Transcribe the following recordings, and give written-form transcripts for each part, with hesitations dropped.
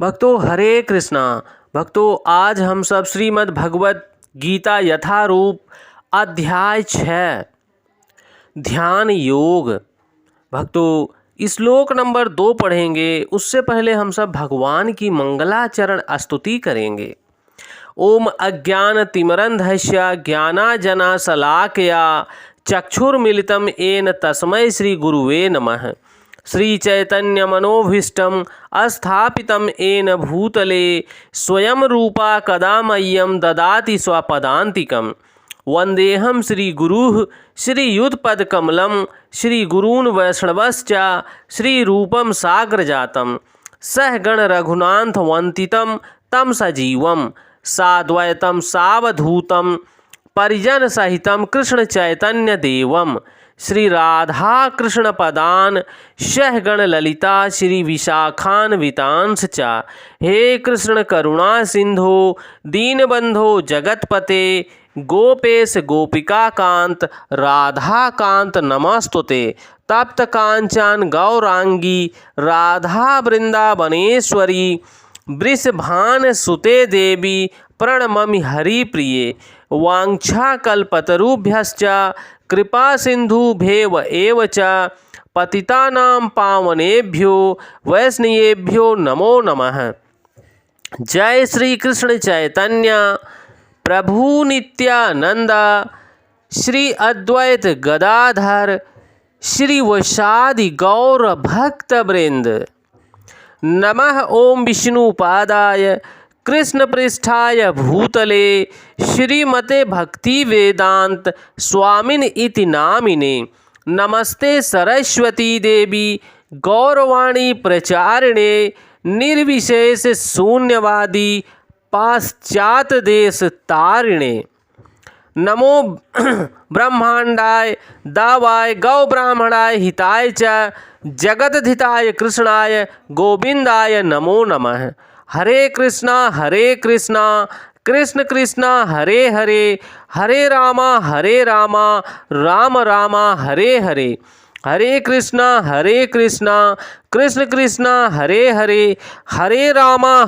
भक्तों हरे कृष्णा। भक्तों आज हम सब श्रीमद् भगवत गीता यथारूप अध्याय 6 ध्यान योग। भक्तों श्लोक नंबर 2 पढ़ेंगे। उससे पहले हम सब भगवान की मंगलाचरण स्तुति करेंगे। ओम अज्ञानतिमिरन्धस्य ज्ञानांजनशलाकया चक्षुर्मिलितं येन तस्मै श्री गुरुवे नमः। श्री चैतन्य मनोभीष्टं स्थापितं येन भूतले स्वयं रूपा कदा मह्यं ददाति स्वपदान्तिकं। वन्देऽहं श्रीगुरुः श्रीयुतपदकमलं श्रीगुरून् वैष्णवश्च श्रीरूपं साग्रजातं सहगण रघुनाथवन्दितं तं सजीवं साद्वैतं सावधूतं परिजन सहितं कृष्ण चैतन्य देवं श्री राधा कृष्ण पदान सहगण ललिता श्री विशाखान्वितांश च। हे कृष्ण करुणा सिंधो दीनबंधो जगतपते गोपेश गोपिका कांत राधा कांत नमस्तुते। तप्त कांचन गौरांगी राधा वृंदावनेश्वरी वृषभान सुते देवी प्रणममि हरिप्रिये। वाञ्छाकल्पतरुभ्यश्च कृपा सिन्धुभ्येव एव च पतितानां पावनेभ्यो वैष्णवेभ्यो नमो नमः। जय श्री कृष्ण चैतन्य प्रभु नित्यानंद श्री अद्वैत गदाधर श्री वैशादि गौर भक्त वृंद। नमः ओम विष्णुपादाय कृष्ण पृष्ठाय भूतले श्रीमते भक्ति वेदांत स्वामिन इति नामिने। नमस्ते सरस्वती देवी गौरवाणी प्रचारिणे निर्विशेष शून्यवादी पाश्चात देश तारिणे। नमो ब्रह्मांडाय दावाय गौ ब्राह्मणाय हिताय च जगद्धिताय कृष्णाय गोविंदाय नमो नमः। हरे कृष्णा कृष्ण कृष्णा हरे हरे हरे रामा राम रामा हरे हरे। हरे कृष्णा कृष्ण कृष्णा हरे हरे हरे रामा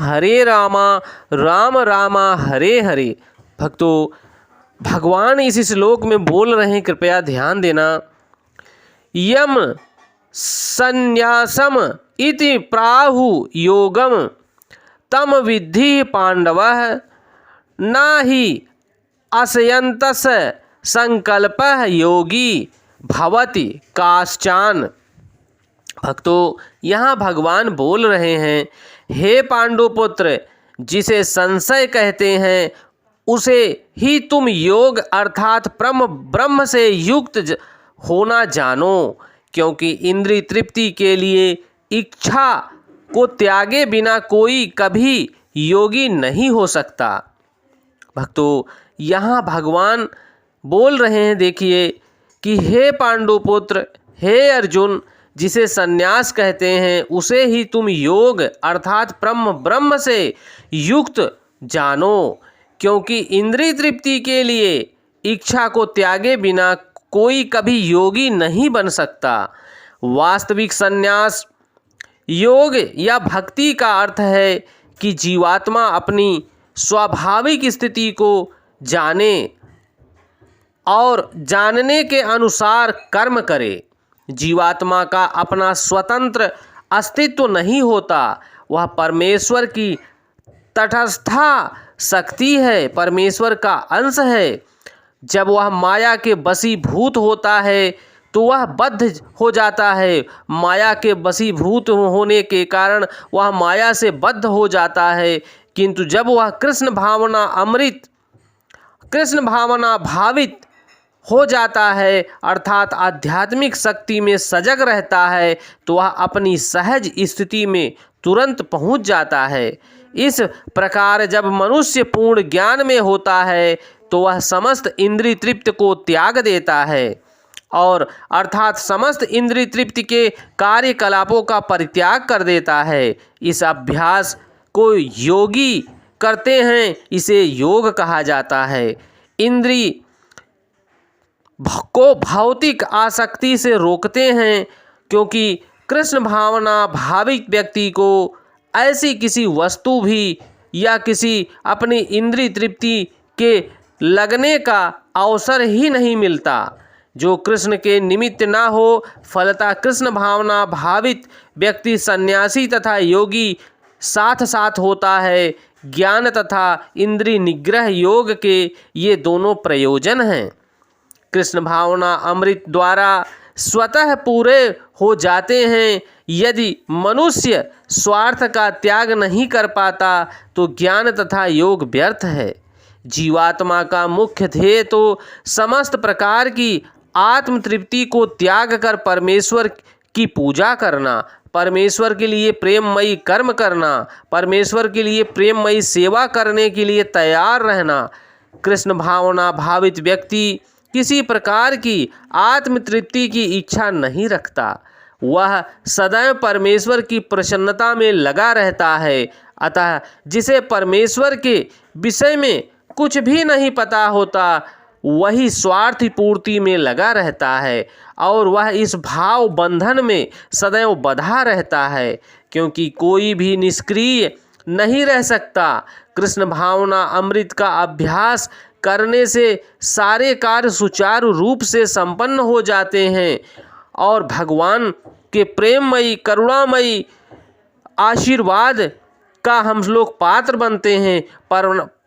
राम रामा हरे हरे। भक्तों भगवान इस श्लोक में बोल रहे हैं, कृपया ध्यान देना। यम संन्यासम इति प्राहु योगम तम विद्धि पांडवः न हि असयन्तस संकल्पः योगी भवति काश्चान। भक्तों यहाँ भगवान बोल रहे हैं, हे पांडुपुत्र, जिसे संशय कहते हैं उसे ही तुम योग अर्थात ब्रह्म से युक्त होना जानो, क्योंकि इंद्रिय तृप्ति के लिए इच्छा को त्यागे बिना कोई कभी योगी नहीं हो सकता। भक्तों यहाँ भगवान बोल रहे हैं, देखिए कि हे पांडुपुत्र, हे अर्जुन, जिसे संन्यास कहते हैं उसे ही तुम योग अर्थात ब्रह्म से युक्त जानो, क्योंकि इंद्रिय तृप्ति के लिए इच्छा को त्यागे बिना कोई कभी योगी नहीं बन सकता। वास्तविक संन्यास योग या भक्ति का अर्थ है कि जीवात्मा अपनी स्वाभाविक स्थिति को जाने और जानने के अनुसार कर्म करे। जीवात्मा का अपना स्वतंत्र अस्तित्व नहीं होता, वह परमेश्वर की तटस्था शक्ति है, परमेश्वर का अंश है। जब वह माया के वशीभूत होता है तो वह बद्ध हो जाता है। माया के वशीभूत होने के कारण वह माया से बद्ध हो जाता है, किंतु जब वह कृष्ण भावना भावित हो जाता है अर्थात आध्यात्मिक शक्ति में सजग रहता है, तो वह अपनी सहज स्थिति में तुरंत पहुंच जाता है। इस प्रकार जब मनुष्य पूर्ण ज्ञान में होता है तो वह समस्त इंद्रिय तृप्ति को त्याग देता है और अर्थात समस्त इंद्रिय तृप्ति के कार्यकलापों का परित्याग कर देता है। इस अभ्यास को योगी करते हैं, इसे योग कहा जाता है। इंद्रिय को भौतिक आसक्ति से रोकते हैं, क्योंकि कृष्ण भावना भाविक व्यक्ति को ऐसी किसी वस्तु भी या किसी अपनी इंद्रिय तृप्ति के लगने का अवसर ही नहीं मिलता। जो कृष्ण के निमित्त ना हो, फलतः कृष्ण भावना भावित व्यक्ति सन्यासी तथा योगी साथ साथ होता है। ज्ञान तथा इंद्रिय निग्रह योग के ये दोनों प्रयोजन हैं। कृष्ण भावना अमृत द्वारा स्वतः पूरे हो जाते हैं। यदि मनुष्य स्वार्थ का त्याग नहीं कर पाता तो ज्ञान तथा योग व्यर्थ है। जीवात्मा का मुख्य ध्येय तो समस्त प्रकार की आत्म तृप्ति को त्याग कर परमेश्वर की पूजा करना, परमेश्वर के लिए प्रेममयी कर्म करना, परमेश्वर के लिए प्रेममयी सेवा करने के लिए तैयार रहना। कृष्ण भावना भावित व्यक्ति किसी प्रकार की आत्म तृप्ति की इच्छा नहीं रखता। वह सदैव परमेश्वर की प्रसन्नता में लगा रहता है। अतः जिसे परमेश्वर के विषय में कुछ भी नहीं पता होता वही स्वार्थ पूर्ति में लगा रहता है और वह इस भाव बंधन में सदैव बंधा रहता है, क्योंकि कोई भी निष्क्रिय नहीं रह सकता। कृष्ण भावना अमृत का अभ्यास करने से सारे कार्य सुचारू रूप से संपन्न हो जाते हैं और भगवान के प्रेममयी करुणामयी आशीर्वाद का हम लोग पात्र बनते हैं,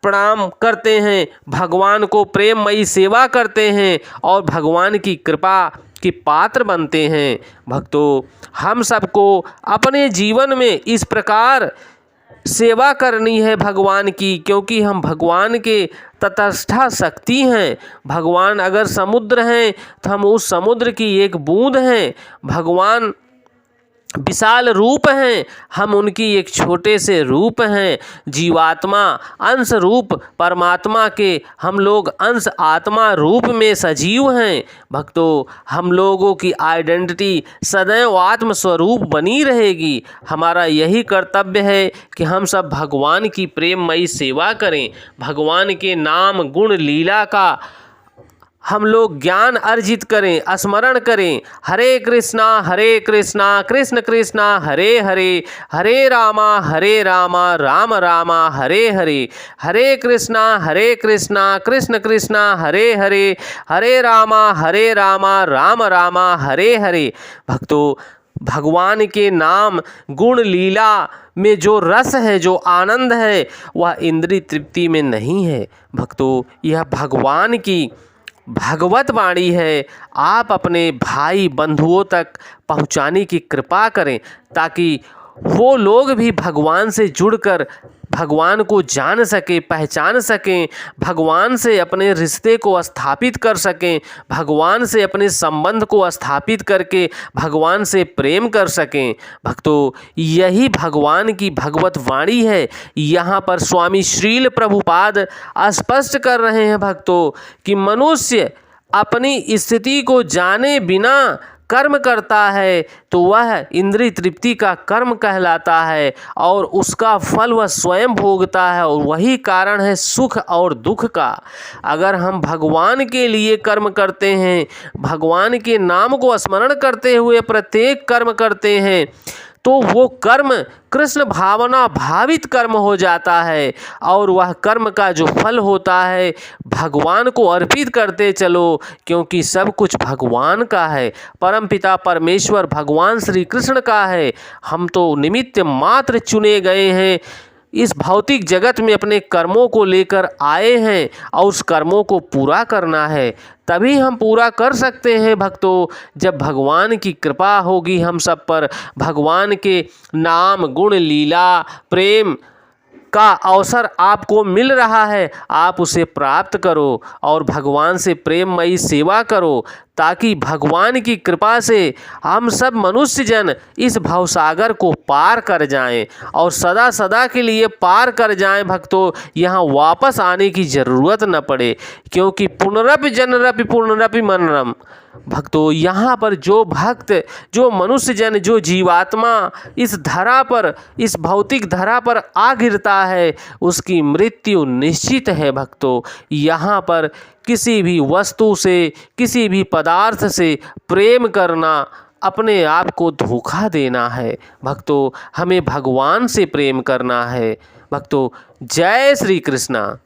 प्रणाम करते हैं, भगवान को प्रेममयी सेवा करते हैं और भगवान की कृपा के पात्र बनते हैं। भक्तों, हम सबको अपने जीवन में इस प्रकार सेवा करनी है भगवान की, क्योंकि हम भगवान के तटस्था शक्ति हैं। भगवान अगर समुद्र हैं तो हम उस समुद्र की एक बूंद हैं। भगवान विशाल रूप हैं, हम उनकी एक छोटे से रूप हैं। जीवात्मा अंश रूप परमात्मा के, हम लोग अंश आत्मा रूप में सजीव हैं। भक्तों, हम लोगों की आइडेंटिटी सदैव आत्म स्वरूप बनी रहेगी। हमारा यही कर्तव्य है कि हम सब भगवान की प्रेममयी सेवा करें, भगवान के नाम गुण लीला का हम लोग ज्ञान अर्जित करें, स्मरण करें। हरे कृष्णा कृष्ण कृष्णा हरे हरे, हरे रामा राम रामा हरे हरे, हरे कृष्णा कृष्ण कृष्णा हरे हरे, हरे रामा राम रामा हरे हरे। भक्तों, भगवान के नाम गुण लीला में जो रस है, जो आनंद है, वह इंद्रिय तृप्ति में नहीं है। भक्तों, यह भगवान की भगवत वाणी है। आप अपने भाई बंधुओं तक पहुंचाने की कृपा करें ताकि वो लोग भी भगवान से जुड़कर भगवान को जान सकें, पहचान सकें, भगवान से अपने रिश्ते को स्थापित कर सकें, भगवान से अपने संबंध को स्थापित करके भगवान से प्रेम कर सकें। भक्तों, यही भगवान की भगवत वाणी है। यहाँ पर स्वामी श्रील प्रभुपाद स्पष्ट कर रहे हैं भक्तों कि मनुष्य अपनी स्थिति को जाने बिना कर्म करता है तो वह इंद्रिय तृप्ति का कर्म कहलाता है और उसका फल वह स्वयं भोगता है और वही कारण है सुख और दुख का। अगर हम भगवान के लिए कर्म करते हैं, भगवान के नाम को स्मरण करते हुए प्रत्येक कर्म करते हैं, तो वो कर्म कृष्ण भावना भावित कर्म हो जाता है और वह कर्म का जो फल होता है भगवान को अर्पित करते चलो, क्योंकि सब कुछ भगवान का है। परमपिता परमेश्वर भगवान श्री कृष्ण का है। हम तो निमित्त मात्र चुने गए हैं। इस भौतिक जगत में अपने कर्मों को लेकर आए हैं और उस कर्मों को पूरा करना है। तभी हम पूरा कर सकते हैं भक्तों, जब भगवान की कृपा होगी हम सब पर। भगवान के नाम गुण लीला प्रेम का अवसर आपको मिल रहा है, आप उसे प्राप्त करो और भगवान से प्रेममयी सेवा करो ताकि भगवान की कृपा से हम सब मनुष्य जन इस भवसागर को पार कर जाएं और सदा सदा के लिए पार कर जाएं। भक्तों, यहाँ वापस आने की ज़रूरत न पड़े, क्योंकि पुनरपि जनरपि पुनरपि मनरम। भक्तों, यहाँ पर जो भक्त, जो मनुष्य जन, जो जीवात्मा इस धरा पर, इस भौतिक धरा पर आ गिरता है उसकी मृत्यु निश्चित है। भक्तों, यहाँ पर किसी भी वस्तु से, किसी भी पदार्थ से प्रेम करना अपने आप को धोखा देना है। भक्तों, हमें भगवान से प्रेम करना है। भक्तों, जय श्री कृष्णा।